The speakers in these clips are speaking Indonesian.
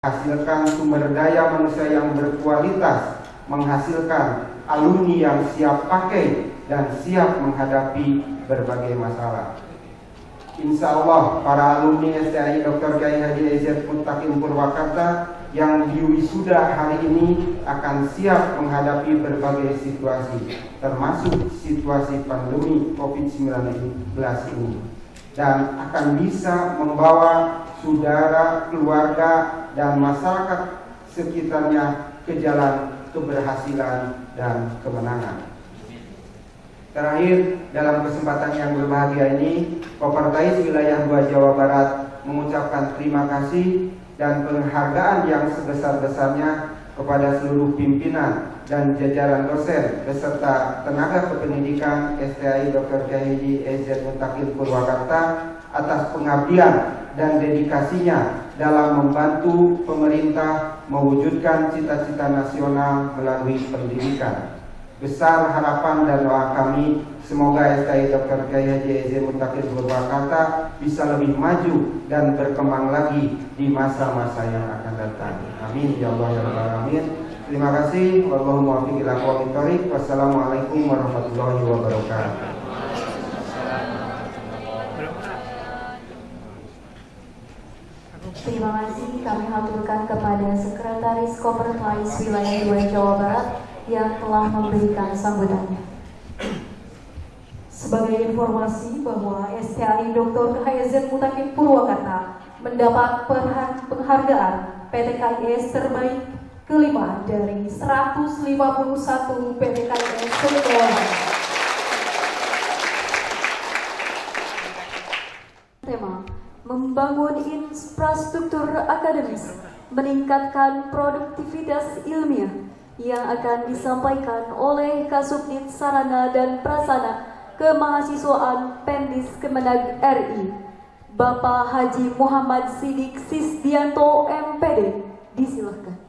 menghasilkan sumber daya manusia yang berkualitas, menghasilkan alumni yang siap pakai dan siap menghadapi berbagai masalah. Insya Allah para alumni STAI Dr. Kiai Haji EZ Muttaqin Purwakarta yang diwisuda hari ini akan siap menghadapi berbagai situasi, termasuk situasi pandemi COVID-19 ini, dan akan bisa membawa saudara, keluarga, dan masyarakat sekitarnya ke jalan keberhasilan dan kemenangan. Terakhir, dalam kesempatan yang berbahagia ini, Kopertais Wilayah 2 Jawa Barat mengucapkan terima kasih dan penghargaan yang sebesar-besarnya kepada seluruh pimpinan dan jajaran dosen beserta tenaga kependidikan STAI Dr. Kiai Haji EZ Muttaqin Purwakarta atas pengabdian dan dedikasinya dalam membantu pemerintah mewujudkan cita-cita nasional melalui pendidikan. Besar harapan dan doa kami semoga STAI Dr. Kiai Haji EZ Muttaqin Purwakarta bisa lebih maju dan berkembang lagi di masa-masa yang akan datang. Amin ya Allah ya Rabbal alamin. Terima kasih. Wallahu muwaffiq ila aqwamit thoriq. Wassalamualaikum warahmatullahi wabarakatuh. Terima kasih kami haturkan kepada Sekretaris Kopertais Wilayah 2 Jawa Barat yang telah memberikan sambutannya. Sebagai informasi bahwa STAI Dr. HZ Muttaqin Purwakarta mendapat penghargaan PTKIS terbaik kelima dari 151 PTKIS se-Jawa. Tema membangun infrastruktur akademis, meningkatkan produktivitas ilmiah yang akan disampaikan oleh Kasubdit Sarana dan Prasarana Kemahasiswaan Pendis Kemenag RI, Bapak Haji Muhammad Sidik Sisdianto MPD. Disilahkan.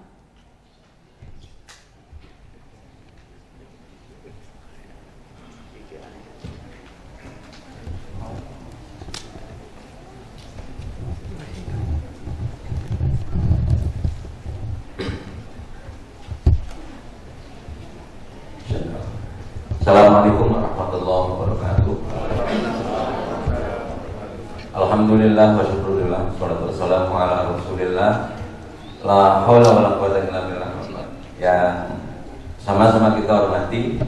Assalamualaikum warahmatullahi wabarakatuh. Alhamdulillah wa syukurillah, salatu wassalamu ala rasulillah, la haula wa la quwwata illa billah. Yang sama-sama kita hormati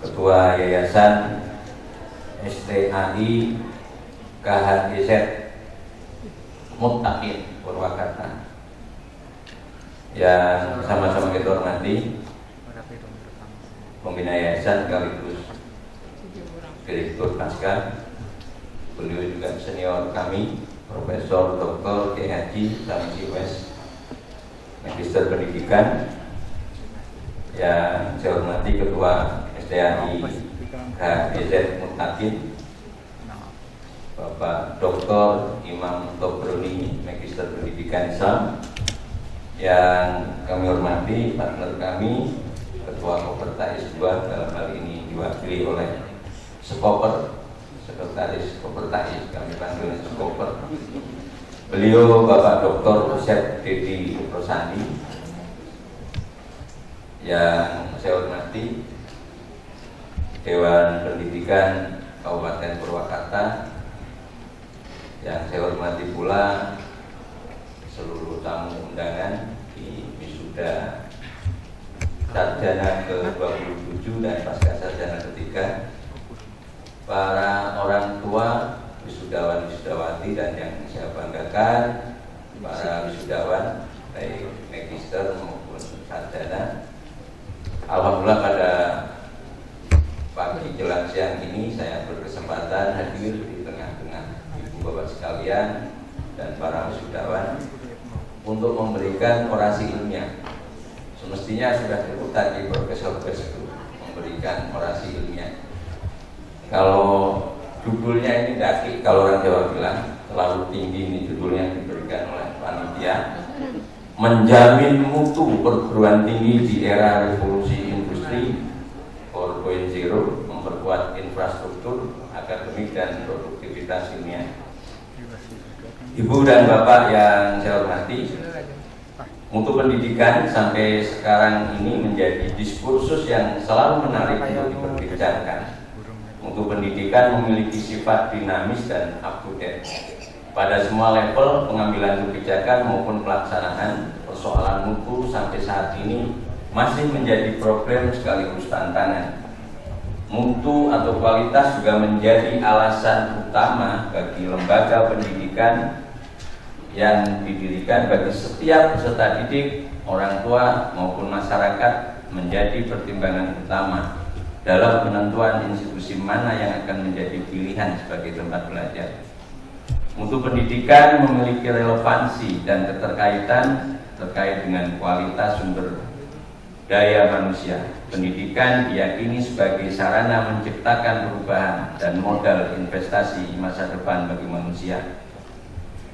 Ketua Yayasan STAI KHZ Muttaqin Purwakarta, yang sama-sama kita hormati Pembina Yayasan sekaligus Direktur Naskah, beliau juga senior kami, Profesor Dr. Kiai Haji Samsi Wes, Magister Pendidikan, yang saya hormati Ketua STAI KHZ Muttaqin, Bapak Dr. Imam Tobroni, Magister Pendidikan Islam, yang kami hormati partner kami Ketua Kopertais 2, dalam hal ini diwakili oleh Sekoper, Sekretaris Kopertais, kami panggil Sekoper. Beliau Bapak Dr. Syed Dedi Rosandi, yang saya hormati Dewan Pendidikan Kabupaten Purwakarta, yang saya hormati pula seluruh tamu undangan di wisuda sarjana ke-27 dan pasca sarjana ketiga, para orang tua wisudawan-wisudawati, dan yang saya banggakan para wisudawan baik magister maupun sarjana. Alhamdulillah pada pagi jelang siang ini saya berkesempatan hadir di tengah-tengah ibu bapak sekalian dan para wisudawan untuk memberikan orasi ilmiah. Semestinya sudah disebut tadi Profesor Wes itu memberikan orasi ilmiah. Kalau judulnya ini daki, kalau orang Jawa bilang terlalu tinggi, ini judulnya diberikan oleh panitia, menjamin mutu perguruan tinggi di era revolusi industri 4.0, memperkuat infrastruktur akademik dan produktivitas ilmiah. Ibu dan Bapak yang saya hormati, mutu pendidikan sampai sekarang ini menjadi diskursus yang selalu menarik untuk diperbincangkan. Mutu pendidikan memiliki sifat dinamis dan up to date. Pada semua level pengambilan kebijakan maupun pelaksanaan, persoalan mutu sampai saat ini masih menjadi problem sekaligus tantangan. Mutu atau kualitas juga menjadi alasan utama bagi lembaga pendidikan yang didirikan bagi setiap peserta didik, orang tua maupun masyarakat menjadi pertimbangan utama dalam penentuan institusi mana yang akan menjadi pilihan sebagai tempat belajar. Mutu pendidikan memiliki relevansi dan keterkaitan terkait dengan kualitas sumber daya manusia. Pendidikan diyakini sebagai sarana menciptakan perubahan dan modal investasi masa depan bagi manusia.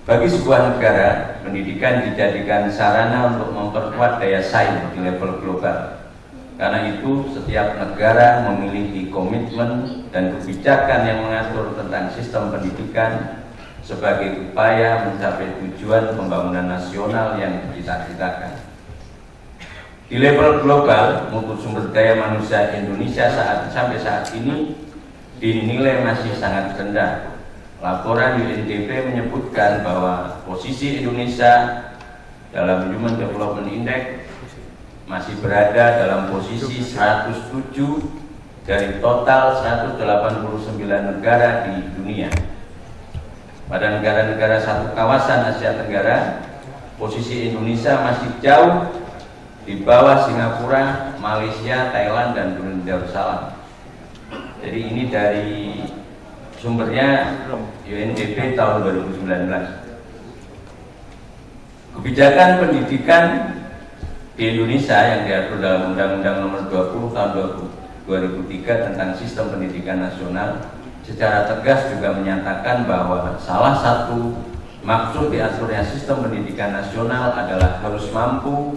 Bagi sebuah negara, pendidikan dijadikan sarana untuk memperkuat daya saing di level global. Karena itu, setiap negara memiliki komitmen dan kebijakan yang mengatur tentang sistem pendidikan sebagai upaya mencapai tujuan pembangunan nasional yang dicita-citakan. Di level global, mutu sumber daya manusia Indonesia sampai saat ini dinilai masih sangat rendah. Laporan UNDP menyebutkan bahwa posisi Indonesia dalam Human Development Index masih berada dalam posisi 107 dari total 189 negara di dunia. Pada negara-negara satu kawasan Asia Tenggara, posisi Indonesia masih jauh di bawah Singapura, Malaysia, Thailand, dan Brunei Darussalam. Jadi ini dari sumbernya UNDP tahun 2019. Kebijakan pendidikan di Indonesia yang diatur dalam Undang-Undang Nomor 20 Tahun 2003 tentang Sistem Pendidikan Nasional secara tegas juga menyatakan bahwa salah satu maksud diaturnya sistem pendidikan nasional adalah harus mampu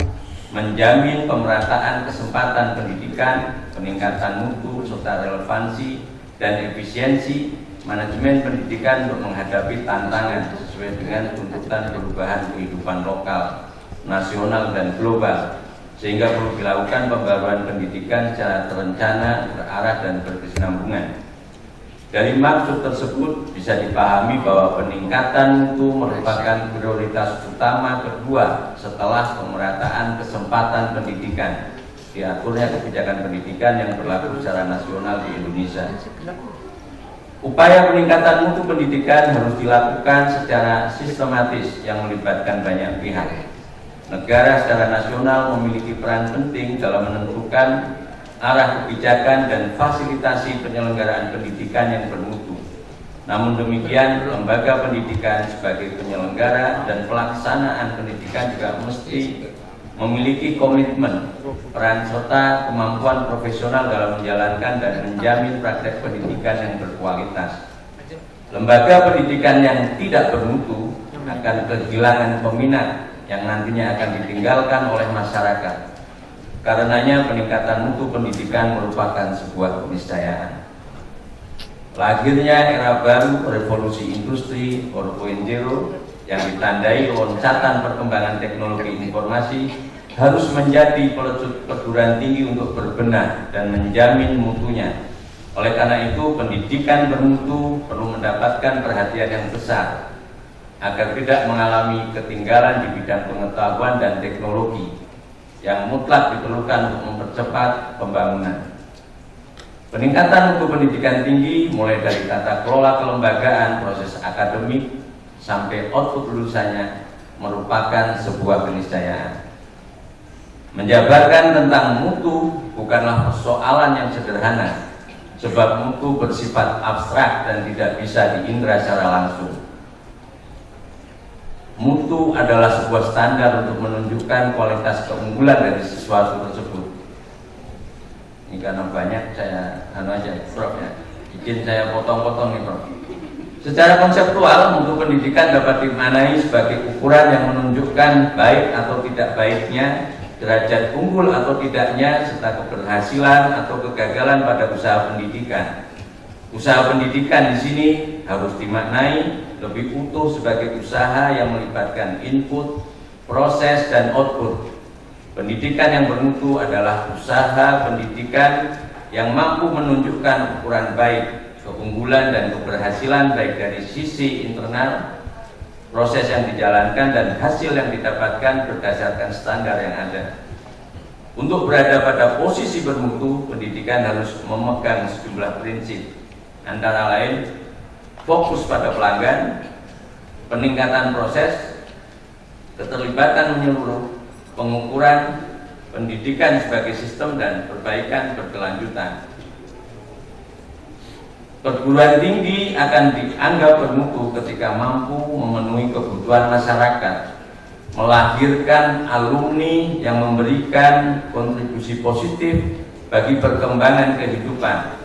menjamin pemerataan kesempatan pendidikan, peningkatan mutu serta relevansi dan efisiensi manajemen pendidikan untuk menghadapi tantangan sesuai dengan tuntutan perubahan kehidupan lokal, nasional dan global, sehingga perlu dilakukan pembaruan pendidikan secara terencana, berarah dan berkesinambungan. Dari maksud tersebut bisa dipahami bahwa peningkatan mutu merupakan prioritas utama kedua setelah pemerataan kesempatan pendidikan. Diaturnya kebijakan pendidikan yang berlaku secara nasional di Indonesia. Upaya peningkatan mutu pendidikan harus dilakukan secara sistematis yang melibatkan banyak pihak. Negara secara nasional memiliki peran penting dalam menentukan arah kebijakan dan fasilitasi penyelenggaraan pendidikan yang bermutu. Namun demikian, lembaga pendidikan sebagai penyelenggara dan pelaksanaan pendidikan juga mesti memiliki komitmen, peran serta kemampuan profesional dalam menjalankan dan menjamin praktek pendidikan yang berkualitas. Lembaga pendidikan yang tidak bermutu akan kehilangan peminat yang nantinya akan ditinggalkan oleh masyarakat. Karenanya peningkatan mutu pendidikan merupakan sebuah keniscayaan. Lahirnya era baru revolusi industri 4.0 yang ditandai loncatan perkembangan teknologi informasi harus menjadi pelecut perguruan tinggi untuk berbenah dan menjamin mutunya. Oleh karena itu, pendidikan bermutu perlu mendapatkan perhatian yang besar agar tidak mengalami ketinggalan di bidang pengetahuan dan teknologi yang mutlak diperlukan untuk mempercepat pembangunan. Peningkatan mutu pendidikan tinggi mulai dari tata kelola kelembagaan, proses akademik, sampai output lulusannya merupakan sebuah keniscayaan. Menjabarkan tentang mutu bukanlah persoalan yang sederhana, sebab mutu bersifat abstrak dan tidak bisa diindra secara langsung. Mutu adalah sebuah standar untuk menunjukkan kualitas keunggulan dari sesuatu tersebut. Ini karena banyak saya Prof ya. Izin saya potong-potong nih Prof. Secara konseptual, mutu pendidikan dapat dimaknai sebagai ukuran yang menunjukkan baik atau tidak baiknya, derajat unggul atau tidaknya, serta keberhasilan atau kegagalan pada usaha pendidikan. Usaha pendidikan di sini harus dimaknai lebih utuh sebagai usaha yang melibatkan input, proses, dan output. Pendidikan yang bermutu adalah usaha pendidikan yang mampu menunjukkan ukuran baik, keunggulan, dan keberhasilan baik dari sisi internal, proses yang dijalankan, dan hasil yang didapatkan berdasarkan standar yang ada. Untuk berada pada posisi bermutu, pendidikan harus memegang sejumlah prinsip, antara lain fokus pada pelanggan, peningkatan proses, keterlibatan menyeluruh, pengukuran, pendidikan sebagai sistem, dan perbaikan berkelanjutan. Perguruan tinggi akan dianggap bermutu ketika mampu memenuhi kebutuhan masyarakat, melahirkan alumni yang memberikan kontribusi positif bagi perkembangan kehidupan,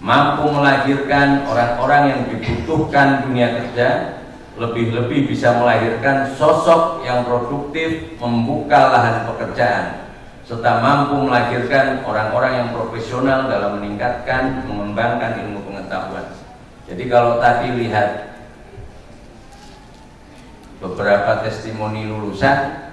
mampu melahirkan orang-orang yang dibutuhkan dunia kerja, lebih-lebih bisa melahirkan sosok yang produktif membuka lahan pekerjaan, serta mampu melahirkan orang-orang yang profesional dalam meningkatkan, mengembangkan ilmu pengetahuan. Jadi kalau tadi lihat beberapa testimoni lulusan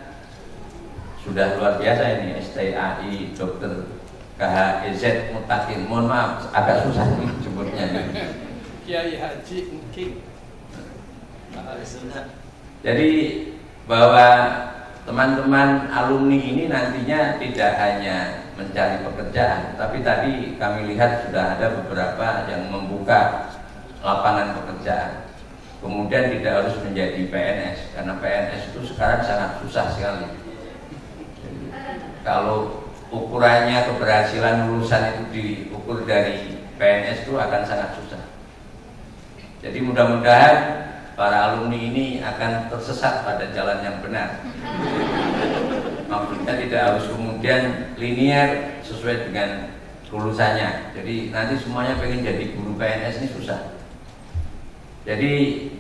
sudah luar biasa ini, STAI, Dr. KHEZ Mutakin, mohon maaf agak susah nih sebutnya. Kiai Haji King. Jadi bahwa teman-teman alumni ini nantinya tidak hanya mencari pekerjaan, tapi tadi kami lihat sudah ada beberapa yang membuka lapangan pekerjaan. Kemudian tidak harus menjadi PNS, karena PNS itu sekarang sangat susah sekali. Kalau ukurannya keberhasilan lulusan itu diukur dari PNS itu akan sangat susah. Jadi mudah-mudahan para alumni ini akan tersesat pada jalan yang benar. Maksudnya tidak harus kemudian linear sesuai dengan lulusannya. Jadi nanti semuanya pengen jadi guru PNS ini susah. Jadi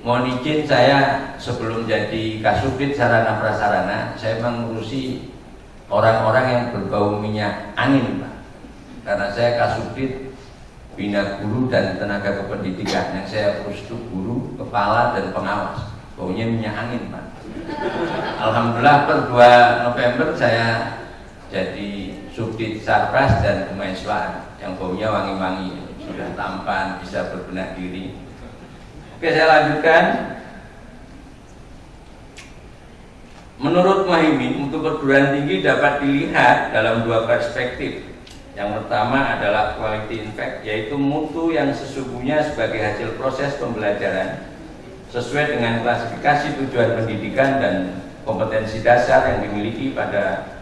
mohon izin saya sebelum jadi Kasubdit Sarana Prasarana, saya mengurusi orang-orang yang berbau minyak angin, Pak. Karena saya Kasubdit Bina Guru dan Tenaga Kependidikan, yang saya urus itu guru, kepala, dan pengawas. Baunya minyak angin, Pak. Alhamdulillah per 2 November saya jadi Subdit Sarpras dan Kemahasiswaan yang baunya wangi-wangi, sudah tampan, bisa berbenah diri. Oke, saya lanjutkan. Menurut Muhaimin, untuk perguruan tinggi dapat dilihat dalam 2 perspektif. Yang pertama adalah quality impact, yaitu mutu yang sesungguhnya sebagai hasil proses pembelajaran sesuai dengan klasifikasi tujuan pendidikan dan kompetensi dasar yang dimiliki pada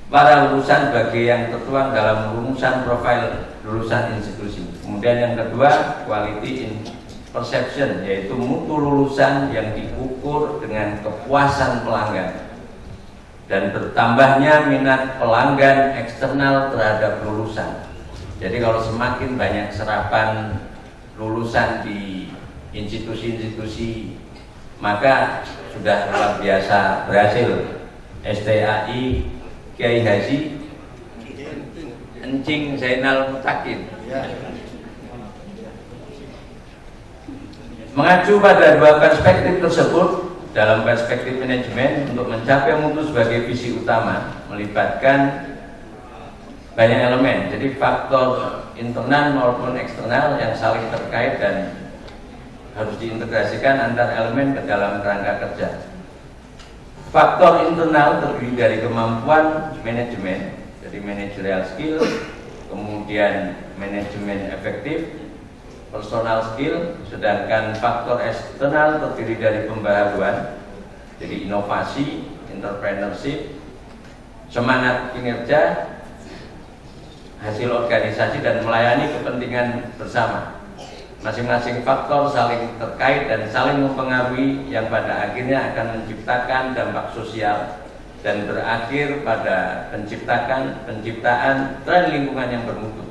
para lulusan sebagai yang tertuang dalam rumusan profil lulusan institusi. Kemudian yang kedua, quality in perception, yaitu mutu lulusan yang diukur dengan kepuasan pelanggan dan bertambahnya minat pelanggan eksternal terhadap lulusan. Jadi kalau semakin banyak serapan lulusan di institusi-institusi, maka sudah luar biasa berhasil. STAI Kiai Haji Encing Zainal Mutakin. Mengacu pada 2 perspektif tersebut, dalam perspektif manajemen untuk mencapai mutu sebagai visi utama melibatkan banyak elemen. Jadi faktor internal maupun eksternal yang saling terkait dan harus diintegrasikan antar elemen ke dalam kerangka kerja. Faktor internal terdiri dari kemampuan manajemen, jadi managerial skill, kemudian manajemen efektif, personal skill, sedangkan faktor eksternal terdiri dari pembaharuan, jadi inovasi, entrepreneurship, semangat kinerja, hasil organisasi, dan melayani kepentingan bersama. Masing-masing faktor saling terkait dan saling mempengaruhi yang pada akhirnya akan menciptakan dampak sosial dan berakhir pada penciptaan tren lingkungan yang bermutu.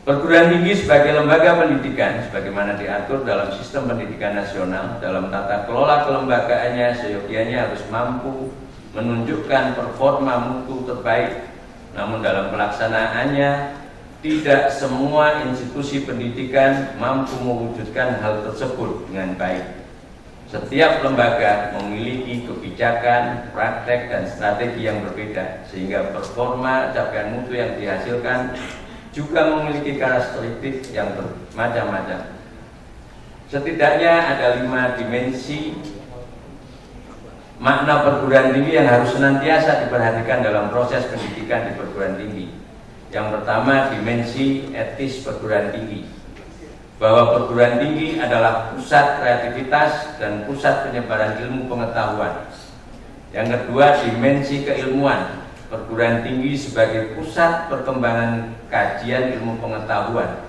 Perguruan tinggi sebagai lembaga pendidikan sebagaimana diatur dalam sistem pendidikan nasional, dalam tata kelola kelembagaannya seyogianya harus mampu menunjukkan performa mutu terbaik. Namun dalam pelaksanaannya tidak semua institusi pendidikan mampu mewujudkan hal tersebut dengan baik. Setiap lembaga memiliki kebijakan, praktek, dan strategi yang berbeda, sehingga performa capaian mutu yang dihasilkan juga memiliki karakteristik yang bermacam-macam. Setidaknya ada 5 dimensi makna perguruan tinggi yang harus senantiasa diperhatikan dalam proses pendidikan di perguruan tinggi. Yang pertama, dimensi etis perguruan tinggi, bahwa perguruan tinggi adalah pusat kreativitas dan pusat penyebaran ilmu pengetahuan. Yang kedua, dimensi keilmuan, perguruan tinggi sebagai pusat perkembangan kajian ilmu pengetahuan,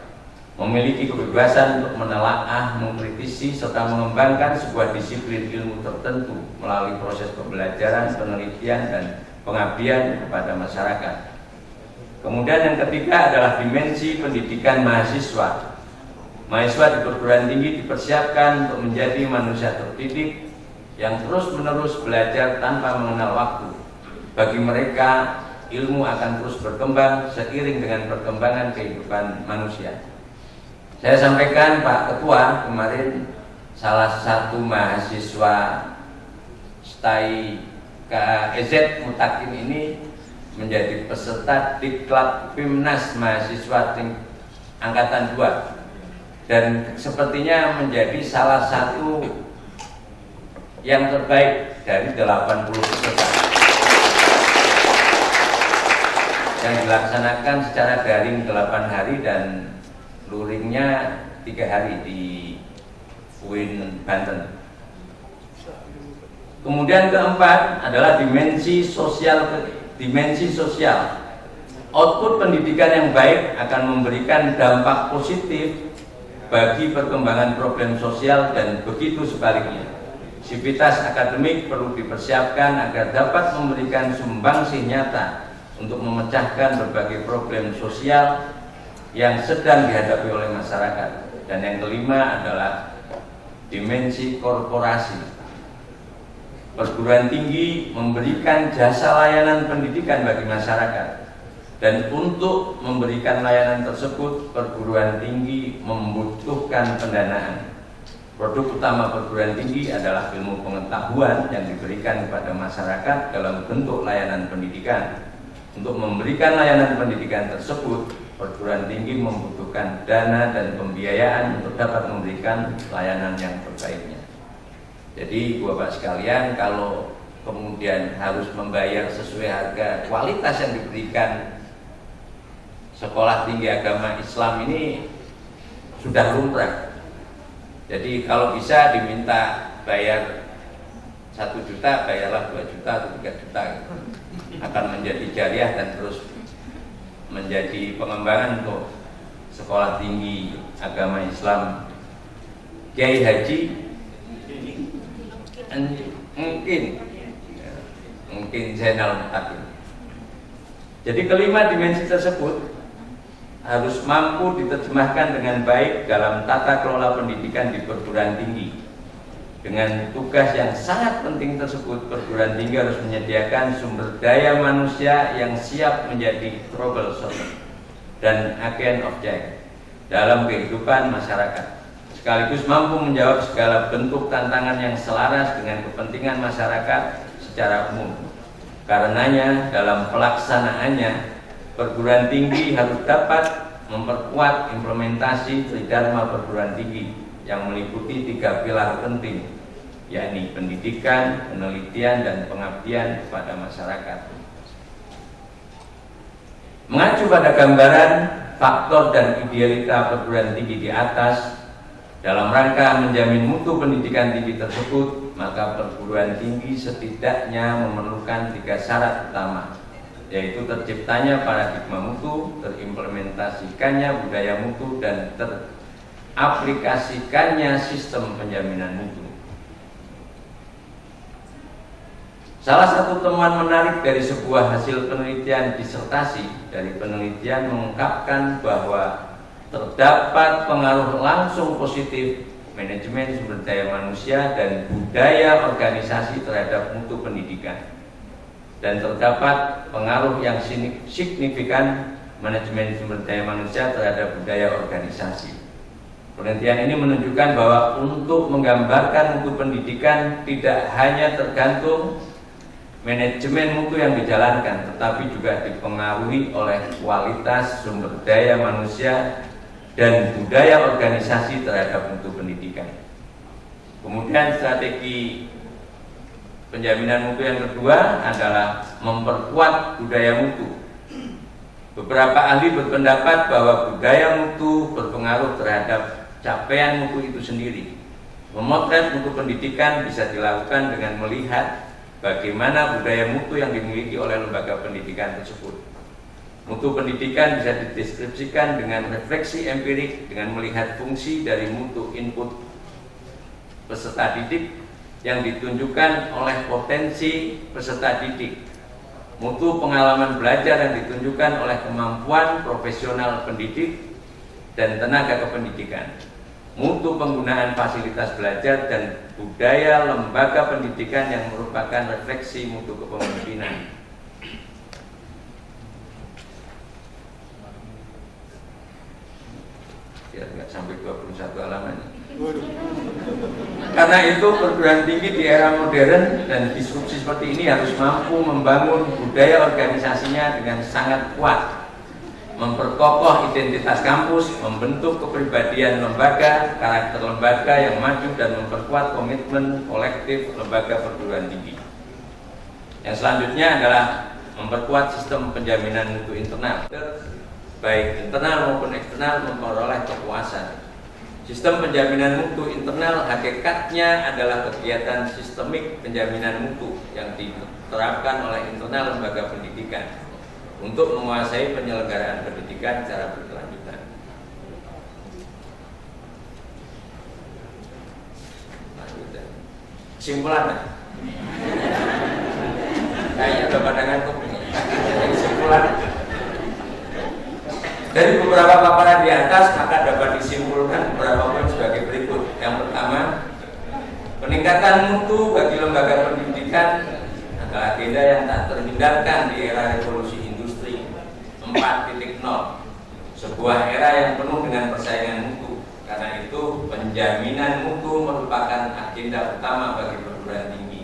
memiliki kebebasan untuk menelaah, mengkritisi, serta mengembangkan sebuah disiplin ilmu tertentu melalui proses pembelajaran, penelitian, dan pengabdian kepada masyarakat. Kemudian yang ketiga adalah dimensi pendidikan mahasiswa. Mahasiswa di perguruan tinggi dipersiapkan untuk menjadi manusia terdidik yang terus-menerus belajar tanpa mengenal waktu. Bagi mereka, ilmu akan terus berkembang seiring dengan perkembangan kehidupan manusia. Saya sampaikan Pak Ketua kemarin, salah satu mahasiswa STAI KEZ Mutakin ini menjadi peserta Diklat Pimnas Mahasiswa Angkatan 2. Dan sepertinya menjadi salah satu yang terbaik dari 80 peserta yang dilaksanakan secara daring 8 hari dan luringnya 3 hari di UIN Banten. Kemudian keempat adalah dimensi sosial. Output pendidikan yang baik akan memberikan dampak positif bagi perkembangan problem sosial dan begitu sebaliknya. Sivitas akademik perlu dipersiapkan agar dapat memberikan sumbangsih nyata untuk memecahkan berbagai problem sosial yang sedang dihadapi oleh masyarakat. Dan yang kelima adalah dimensi korporasi. Perguruan tinggi memberikan jasa layanan pendidikan bagi masyarakat. Dan untuk memberikan layanan tersebut, perguruan tinggi membutuhkan pendanaan. Produk utama perguruan tinggi adalah ilmu pengetahuan yang diberikan kepada masyarakat dalam bentuk layanan pendidikan. Untuk memberikan layanan pendidikan tersebut, perguruan tinggi membutuhkan dana dan pembiayaan untuk dapat memberikan layanan yang terbaiknya. Jadi, Bapak sekalian, kalau kemudian harus membayar sesuai harga kualitas yang diberikan Sekolah Tinggi Agama Islam ini sudah lumrah. Jadi kalau bisa diminta bayar 1 juta, bayarlah 2 juta atau 3 juta. Akan menjadi jariah dan terus menjadi pengembangan untuk Sekolah Tinggi Agama Islam Kiai Haji mungkin Zainal Mutakin. Jadi kelima dimensi tersebut harus mampu diterjemahkan dengan baik dalam tata kelola pendidikan di perguruan tinggi. Dengan tugas yang sangat penting tersebut, perguruan tinggi harus menyediakan sumber daya manusia yang siap menjadi trouble solver dan agent of change dalam kehidupan masyarakat, sekaligus mampu menjawab segala bentuk tantangan yang selaras dengan kepentingan masyarakat secara umum. Karenanya, dalam pelaksanaannya, perguruan tinggi harus dapat memperkuat implementasi Tridharma perguruan tinggi yang meliputi 3 pilar penting, yakni pendidikan, penelitian, dan pengabdian kepada masyarakat. Mengacu pada gambaran, faktor, dan idealita perguruan tinggi di atas, dalam rangka menjamin mutu pendidikan tinggi tersebut, maka perguruan tinggi setidaknya memerlukan 3 syarat utama, yaitu terciptanya paradigma mutu, terimplementasikannya budaya mutu, dan teraplikasikannya sistem penjaminan mutu. Salah satu temuan menarik dari sebuah hasil penelitian disertasi dari penelitian mengungkapkan bahwa terdapat pengaruh langsung positif manajemen sumber daya manusia dan budaya organisasi terhadap mutu pendidikan, dan terdapat pengaruh yang signifikan manajemen sumber daya manusia terhadap budaya organisasi. Penelitian ini menunjukkan bahwa untuk menggambarkan mutu pendidikan tidak hanya tergantung manajemen mutu yang dijalankan, tetapi juga dipengaruhi oleh kualitas sumber daya manusia dan budaya organisasi terhadap mutu pendidikan. Kemudian strategi penjaminan mutu yang kedua adalah memperkuat budaya mutu. Beberapa ahli berpendapat bahwa budaya mutu berpengaruh terhadap capaian mutu itu sendiri. Memotret mutu pendidikan bisa dilakukan dengan melihat bagaimana budaya mutu yang dimiliki oleh lembaga pendidikan tersebut. Mutu pendidikan bisa dideskripsikan dengan refleksi empirik dengan melihat fungsi dari mutu input peserta didik yang ditunjukkan oleh potensi peserta didik, mutu pengalaman belajar yang ditunjukkan oleh kemampuan profesional pendidik dan tenaga kependidikan, mutu penggunaan fasilitas belajar dan budaya lembaga pendidikan yang merupakan refleksi mutu kepemimpinan. Ya, nggak sampai 21 halaman. Karena itu perguruan tinggi di era modern dan disrupsi seperti ini harus mampu membangun budaya organisasinya dengan sangat kuat, memperkokoh identitas kampus, membentuk kepribadian lembaga, karakter lembaga yang maju, dan memperkuat komitmen kolektif lembaga perguruan tinggi. Yang selanjutnya adalah memperkuat sistem penjaminan mutu internal, baik internal maupun eksternal memperoleh kepuasan. Sistem penjaminan mutu internal hakikatnya adalah kegiatan sistemik penjaminan mutu yang diterapkan oleh internal lembaga pendidikan untuk menguasai penyelenggaraan pendidikan secara berkelanjutan. Kesimpulan, kayaknya udah pada ngantuk nih. Kesimpulan dari beberapa paparan di atas, maka dapat disimpulkan beberapa poin sebagai berikut. Yang pertama, peningkatan mutu bagi lembaga pendidikan adalah agenda yang tak terhindarkan di era revolusi industri 4.0, sebuah era yang penuh dengan persaingan mutu. Karena itu, penjaminan mutu merupakan agenda utama bagi perguruan tinggi.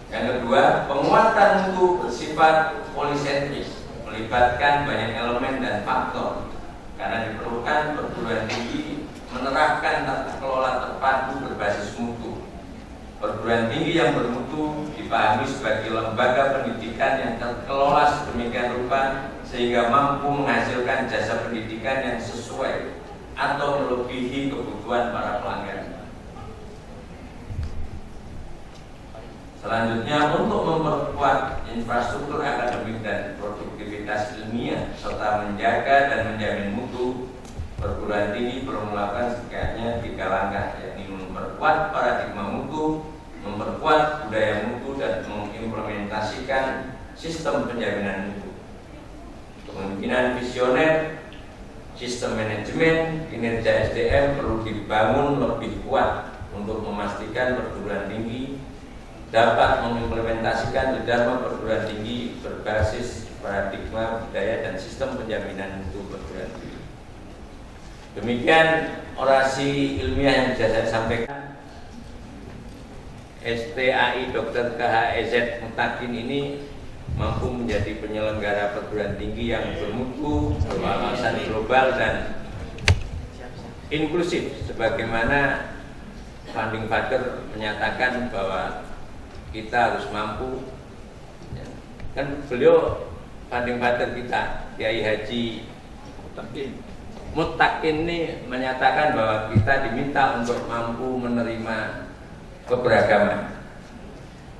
Yang kedua, penguatan mutu bersifat polisentris, melibatkan banyak elemen dan faktor, karena diperlukan perguruan tinggi menerapkan tata kelola terpadu berbasis mutu. Perguruan tinggi yang bermutu dipahami sebagai lembaga pendidikan yang terkelola sedemikian rupa sehingga mampu menghasilkan jasa pendidikan yang sesuai atau melebihi kebutuhan para pelanggan. Selanjutnya, untuk memperkuat infrastruktur akademik dan produktivitas ilmiah serta menjaga dan menjamin mutu, perguruan tinggi perlu melakukan setidaknya 3 langkah, yakni memperkuat paradigma mutu, memperkuat budaya mutu, dan mengimplementasikan sistem penjaminan mutu. Kepemimpinan visioner, sistem manajemen, kinerja SDM perlu dibangun lebih kuat untuk memastikan perguruan tinggi dapat mengimplementasikan dharma perguruan tinggi berbasis paradigma budaya dan sistem penjaminan mutu perguruan tinggi. Demikian orasi ilmiah yang bisa saya sampaikan. STAI Dr. KHEZ Mutakin ini mampu menjadi penyelenggara perguruan tinggi yang bermutu, berwawasan global, dan inklusif, sebagaimana founding father menyatakan bahwa kita harus mampu, ya. Kan beliau founding father kita, Kiai Haji Mutakin ini menyatakan bahwa kita diminta untuk mampu menerima keberagaman.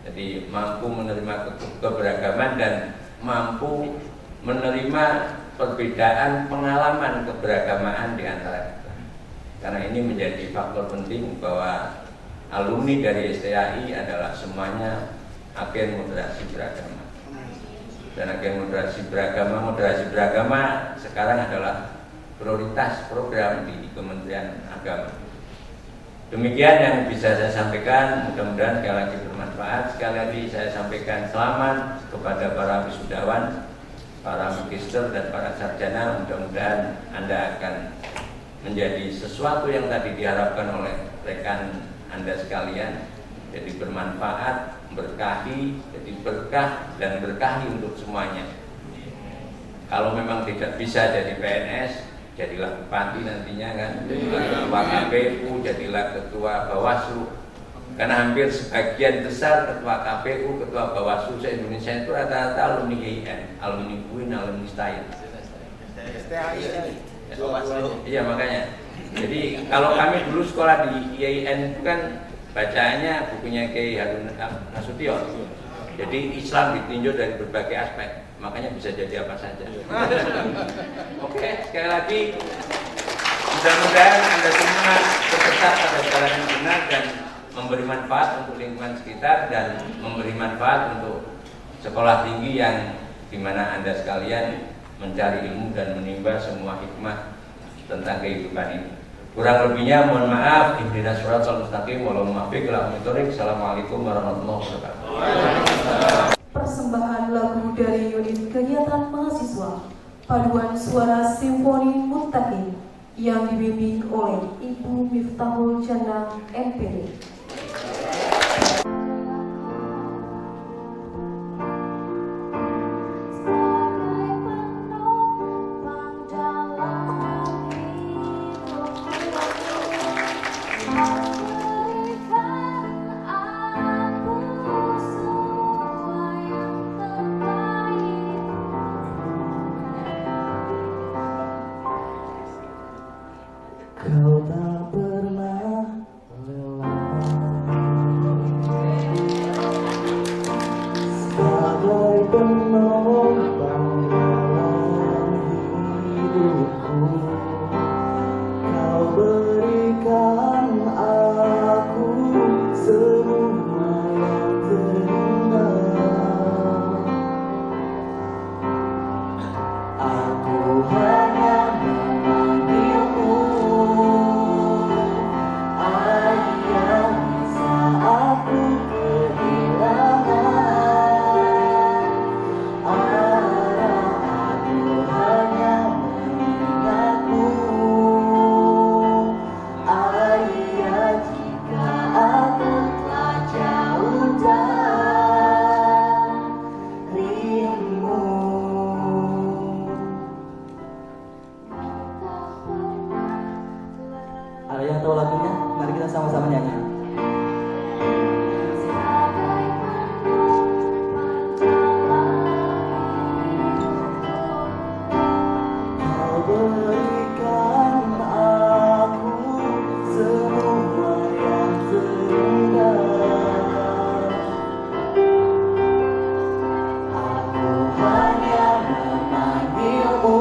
Jadi mampu menerima keberagaman dan mampu menerima perbedaan pengalaman keberagamaan di antara kita. Karena ini menjadi faktor penting bahwa alumni dari STAI adalah semuanya agen moderasi beragama. Dan agen moderasi beragama sekarang adalah prioritas program di Kementerian Agama. Demikian yang bisa saya sampaikan, mudah-mudahan sekali lagi bermanfaat. Sekali lagi saya sampaikan selamat kepada para wisudawan para magister dan para sarjana, mudah-mudahan Anda akan menjadi sesuatu yang tadi diharapkan oleh rekan Anda sekalian, jadi bermanfaat, berkahi, jadi berkah dan berkahi untuk semuanya. Kalau memang tidak bisa jadi PNS, jadilah bupati nantinya kan, jadilah ketua KPU, jadilah ketua Bawaslu. Karena hampir sebagian besar ketua KPU, ketua Bawaslu se-Indonesia itu rata-rata alumni IAIN, alumni UIN, alumni STAIN. Iya makanya. Jadi kalau kami dulu sekolah di IAIN itu kan bacaannya bukunya Kiai Harun Nasution. Jadi Islam ditinjau dari berbagai aspek, makanya bisa jadi apa saja. Oke, sekali lagi mudah-mudahan Anda semua tetap pada jalan yang benar dan memberi manfaat untuk lingkungan sekitar dan memberi manfaat untuk sekolah tinggi yang dimana Anda sekalian mencari ilmu dan menimba semua hikmah tentang kehidupan ini. Kurang lebihnya mohon maaf. Ihdinas siratal mustaqim wal muwaffiq ila aqwamit. Assalamualaikum warahmatullahi wabarakatuh. Persembahan lagu dari unit kegiatan mahasiswa Paduan Suara Simfoni Muttaqin yang dibimbing oleh Ibu Miftahul Jannah MPD. Kau tak pernah lelah sebagai penopang dalam hidupku. Kau berikan aku semua yang terindah. Aku hanya memanggilmu ayah saat ku kehilangan arah. Aku hanya mengingatmu ayah jika aku telah jauh darimu. Ada yang tahu lagunya? Mari kita sama-sama nyanyi. Kau berikan aku semua yang terindah. Aku hanya memanggilmu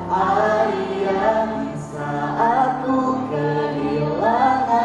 ayah saat ku kehilangan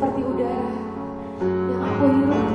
seperti udara yang aku hirup